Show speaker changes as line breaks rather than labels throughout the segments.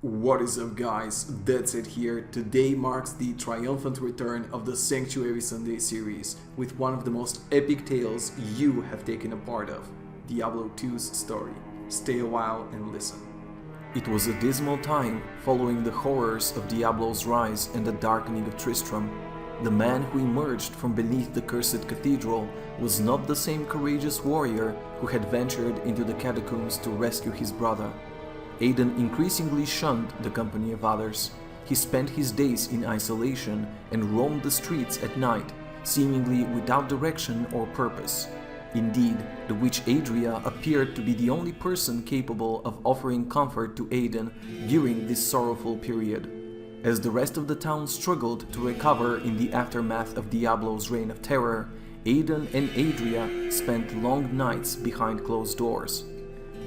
What is up, guys? That's it here. Today marks the triumphant return of the Sanctuary Sunday series with one of the most epic tales you have taken a part of, Diablo 2's story. Stay a while and listen. It was a dismal time following the horrors of Diablo's rise and the darkening of Tristram. The man who emerged from beneath the cursed cathedral was not the same courageous warrior who had ventured into the catacombs to rescue his brother. Aidan increasingly shunned the company of others. He spent his days in isolation and roamed the streets at night, seemingly without direction or purpose. Indeed, the witch Adria appeared to be the only person capable of offering comfort to Aidan during this sorrowful period. As the rest of the town struggled to recover in the aftermath of Diablo's reign of terror, Aidan and Adria spent long nights behind closed doors.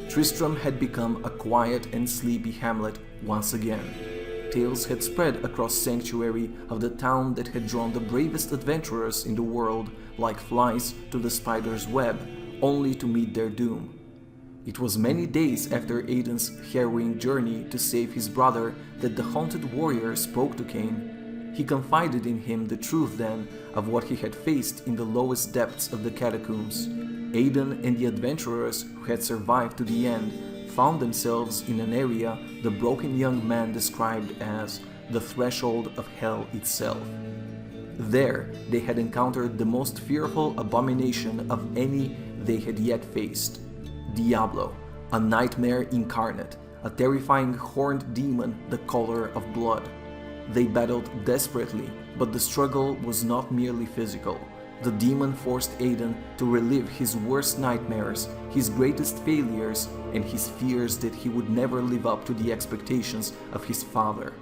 Tristram had become a quiet and sleepy hamlet once again. Tales had spread across Sanctuary of the town that had drawn the bravest adventurers in the world like flies to the spider's web, only to meet their doom. It was many days after Aidan's harrowing journey to save his brother that the haunted warrior spoke to Cain. He confided in him the truth then of what he had faced in the lowest depths of the catacombs. Aidan and the adventurers who had survived to the end found themselves in an area the broken young man described as the threshold of hell itself. There they had encountered the most fearful abomination of any they had yet faced. Diablo, a nightmare incarnate, a terrifying horned demon the color of blood. They battled desperately, but the struggle was not merely physical. The demon forced Aidan to relive his worst nightmares, his greatest failures, and his fears that he would never live up to the expectations of his father.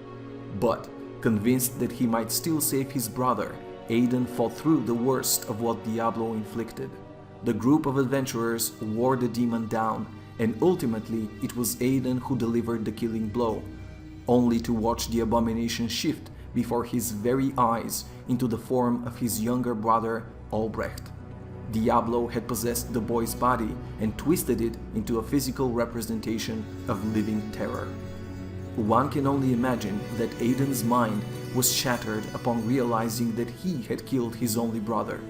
But, convinced that he might still save his brother, Aidan fought through the worst of what Diablo inflicted. The group of adventurers wore the demon down, and ultimately it was Aidan who delivered the killing blow, only to watch the abomination shift before his very eyes into the form of his younger brother, Albrecht. Diablo had possessed the boy's body and twisted it into a physical representation of living terror. One can only imagine that Aidan's mind was shattered upon realizing that he had killed his only brother.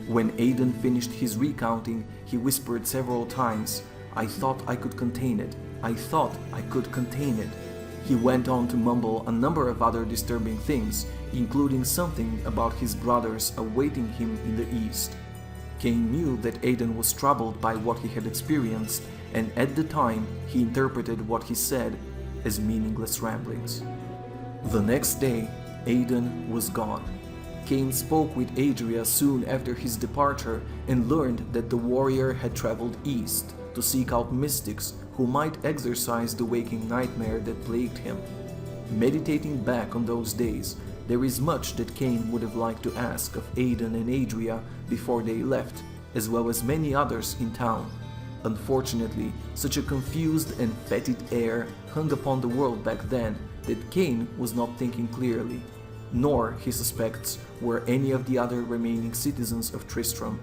When Aidan finished his recounting, he whispered several times, "I thought I could contain it. I thought I could contain it." He went on to mumble a number of other disturbing things, including something about his brothers awaiting him in the east. Cain knew that Aidan was troubled by what he had experienced, and at the time he interpreted what he said as meaningless ramblings. The next day, Aidan was gone. Cain spoke with Adria soon after his departure and learned that the warrior had traveled east to seek out mystics who might exorcise the waking nightmare that plagued him. Meditating back on those days, there is much that Cain would have liked to ask of Aidan and Adria before they left, as well as many others in town. Unfortunately, such a confused and fetid air hung upon the world back then that Cain was not thinking clearly, nor, he suspects, were any of the other remaining citizens of Tristram.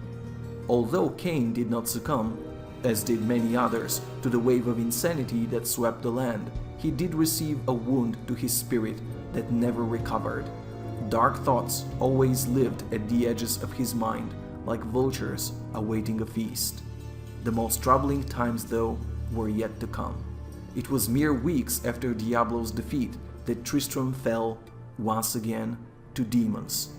Although Cain did not succumb, as did many others, to the wave of insanity that swept the land, he did receive a wound to his spirit that never recovered. Dark thoughts always lived at the edges of his mind, like vultures awaiting a feast. The most troubling times, though, were yet to come. It was mere weeks after Diablo's defeat that Tristram fell, once again, to demons.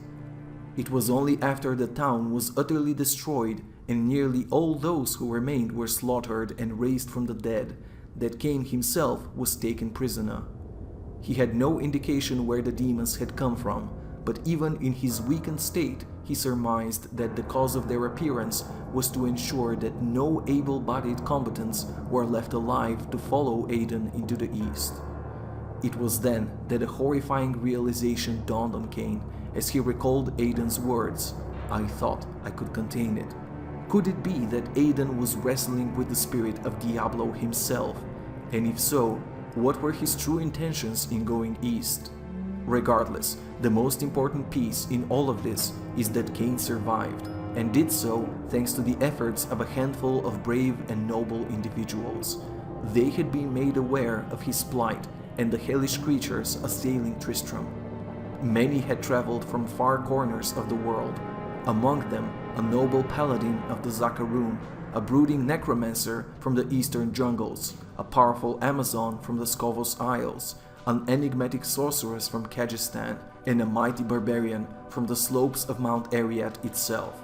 It was only after the town was utterly destroyed and nearly all those who remained were slaughtered and raised from the dead that Cain himself was taken prisoner. He had no indication where the demons had come from, but even in his weakened state, he surmised that the cause of their appearance was to ensure that no able-bodied combatants were left alive to follow Aidan into the east. It was then that a horrifying realization dawned on Cain as he recalled Aidan's words, "I thought I could contain it." Could it be that Aidan was wrestling with the spirit of Diablo himself? And if so, what were his true intentions in going east? Regardless, the most important piece in all of this is that Cain survived, and did so thanks to the efforts of a handful of brave and noble individuals. They had been made aware of his plight and the hellish creatures assailing Tristram. Many had traveled from far corners of the world, among them a noble paladin of the Zakarum, a brooding necromancer from the eastern jungles, a powerful Amazon from the Skovos Isles, an enigmatic sorceress from Kyrgyzstan, and a mighty barbarian from the slopes of Mount Ariyat itself.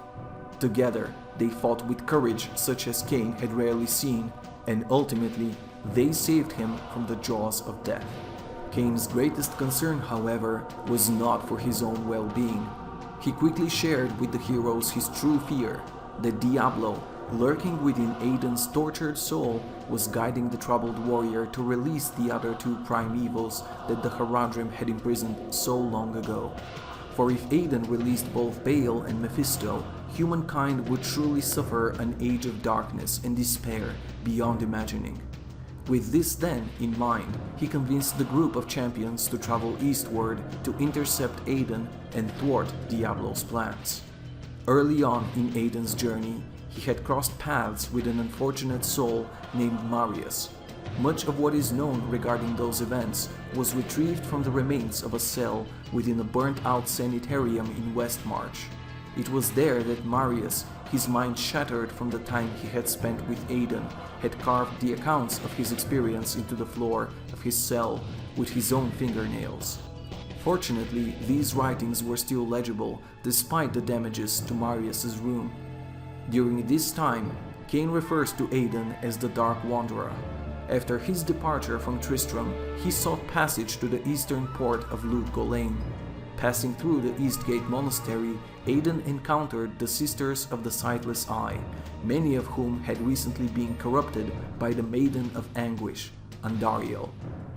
Together, they fought with courage such as Cain had rarely seen, and ultimately, they saved him from the jaws of death. Cain's greatest concern, however, was not for his own well-being. He quickly shared with the heroes his true fear, that Diablo, lurking within Aiden's tortured soul, was guiding the troubled warrior to release the other two primevals that the Haradrim had imprisoned so long ago. For if Aiden released both Baal and Mephisto, humankind would truly suffer an age of darkness and despair beyond imagining. With this then in mind, he convinced the group of champions to travel eastward to intercept Aiden and thwart Diablo's plans. Early on in Aiden's journey, he had crossed paths with an unfortunate soul named Marius. Much of what is known regarding those events was retrieved from the remains of a cell within a burnt-out sanitarium in Westmarch. It was there that Marius, his mind shattered from the time he had spent with Aiden, had carved the accounts of his experience into the floor of his cell with his own fingernails. Fortunately, these writings were still legible despite the damages to Marius's room. During this time, Cain refers to Aiden as the Dark Wanderer. After his departure from Tristram, he sought passage to the eastern port of Lut Gholein. Passing through the Eastgate Monastery, Aiden encountered the Sisters of the Sightless Eye, many of whom had recently been corrupted by the Maiden of Anguish, Andariel.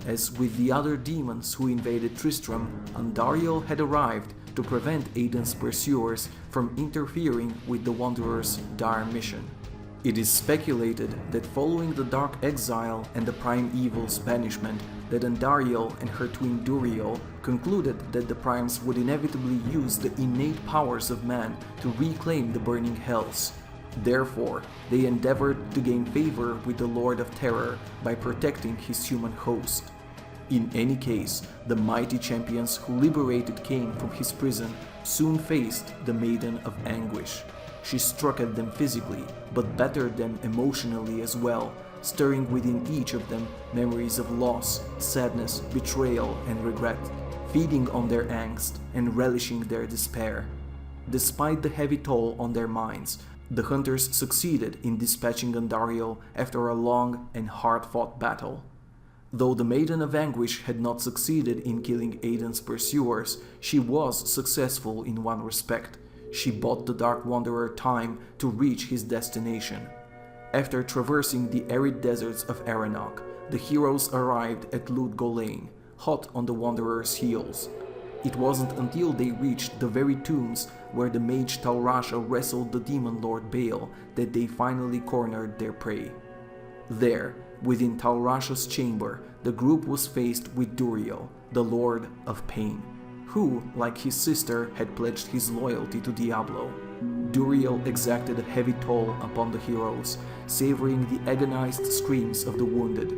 As with the other demons who invaded Tristram, Andariel had arrived to prevent Aiden's pursuers from interfering with the Wanderer's dire mission. It is speculated that following the Dark Exile and the Prime Evil's banishment, that Andariel and her twin Duriel concluded that the Primes would inevitably use the innate powers of man to reclaim the burning hells. Therefore, they endeavored to gain favor with the Lord of Terror by protecting his human host. In any case, the mighty champions who liberated Cain from his prison soon faced the Maiden of Anguish. She struck at them physically, but battered them emotionally as well, stirring within each of them memories of loss, sadness, betrayal, and regret, feeding on their angst and relishing their despair. Despite the heavy toll on their minds, the hunters succeeded in dispatching Andariel after a long and hard-fought battle. Though the Maiden of Anguish had not succeeded in killing Aiden's pursuers, she was successful in one respect. She bought the Dark Wanderer time to reach his destination. After traversing the arid deserts of Aranok, the heroes arrived at Lut Gholein, hot on the Wanderer's heels. It wasn't until they reached the very tombs where the mage Talrasha wrestled the demon lord Baal that they finally cornered their prey. There, within Talrasha's chamber, the group was faced with Duriel, the Lord of Pain, who, like his sister, had pledged his loyalty to Diablo. Duriel exacted a heavy toll upon the heroes, savoring the agonized screams of the wounded.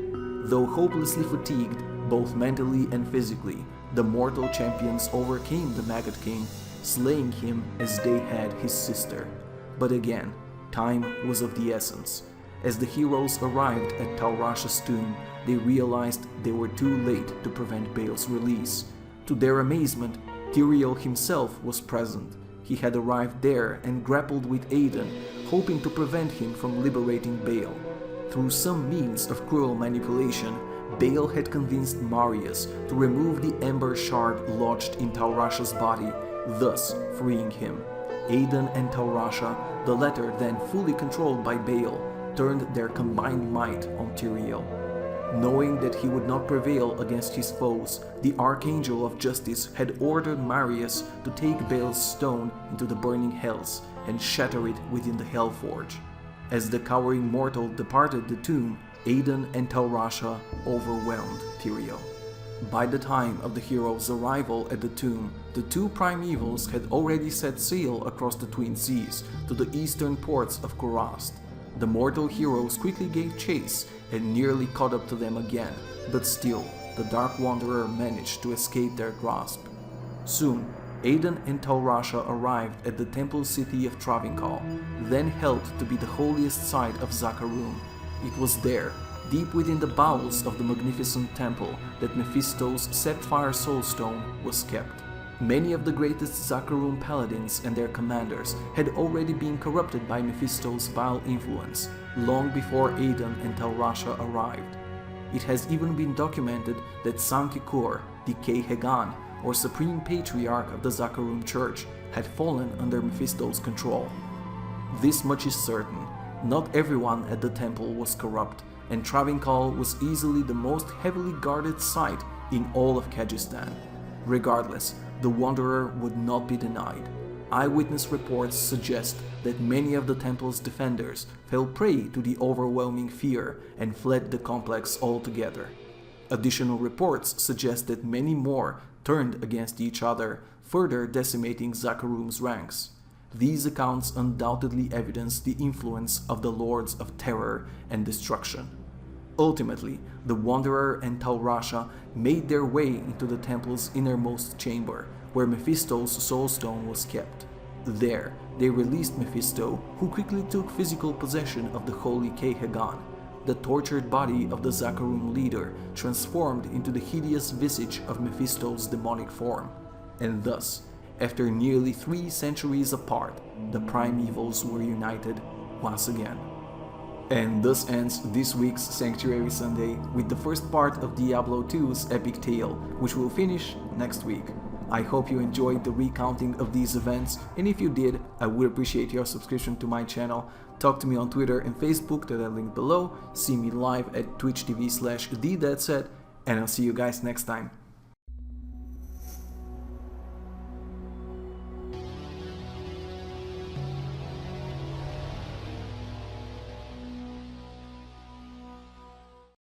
Though hopelessly fatigued, both mentally and physically, the mortal champions overcame the Maggot King, slaying him as they had his sister. But again, time was of the essence. As the heroes arrived at Talrasha's tomb, they realized they were too late to prevent Baal's release. To their amazement, Tyrael himself was present. He had arrived there and grappled with Aiden, hoping to prevent him from liberating Baal. Through some means of cruel manipulation, Baal had convinced Marius to remove the ember shard lodged in Talrasha's body, thus freeing him. Aiden and Talrasha, the latter then fully controlled by Baal, turned their combined might on Tyrael. Knowing that he would not prevail against his foes, the Archangel of Justice had ordered Marius to take Baal's stone into the burning hells and shatter it within the Hellforge. As the cowering mortal departed the tomb, Aiden and Talrasha overwhelmed Tyrael. By the time of the heroes' arrival at the tomb, the two primevals had already set sail across the Twin Seas to the eastern ports of Kurast. The mortal heroes quickly gave chase and nearly caught up to them again, but still, the Dark Wanderer managed to escape their grasp. Soon, Aidan and Taurasha arrived at the temple city of Travinkal, then held to be the holiest site of Zakarum. It was there, deep within the bowels of the magnificent temple, that Mephisto's sapphire soulstone was kept. Many of the greatest Zakarum paladins and their commanders had already been corrupted by Mephisto's vile influence, long before Aidan and Taurasha arrived. It has even been documented that Sankikur, the Keihegan, or Supreme Patriarch of the Zakarum Church, had fallen under Mephisto's control. This much is certain: not everyone at the temple was corrupt, and Travinkal was easily the most heavily guarded site in all of Kyrgyzstan. Regardless, the Wanderer would not be denied. Eyewitness reports suggest that many of the temple's defenders fell prey to the overwhelming fear and fled the complex altogether. Additional reports suggest that many more turned against each other, further decimating Zakarum's ranks. These accounts undoubtedly evidence the influence of the Lords of Terror and Destruction. Ultimately, the Wanderer and Taurasha made their way into the temple's innermost chamber, where Mephisto's soulstone was kept. There, they released Mephisto, who quickly took physical possession of the holy Keihegan. The tortured body of the Zakarum leader transformed into the hideous visage of Mephisto's demonic form. And thus, after nearly 3 centuries apart, the prime evils were united once again. And thus ends this week's Sanctuary Sunday with the first part of Diablo 2's epic tale, which will finish next week. I hope you enjoyed the recounting of these events, and if you did, I would appreciate your subscription to my channel. Talk to me on Twitter and Facebook that I link below, see me live at twitch.tv/thedeadset, and I'll see you guys next time.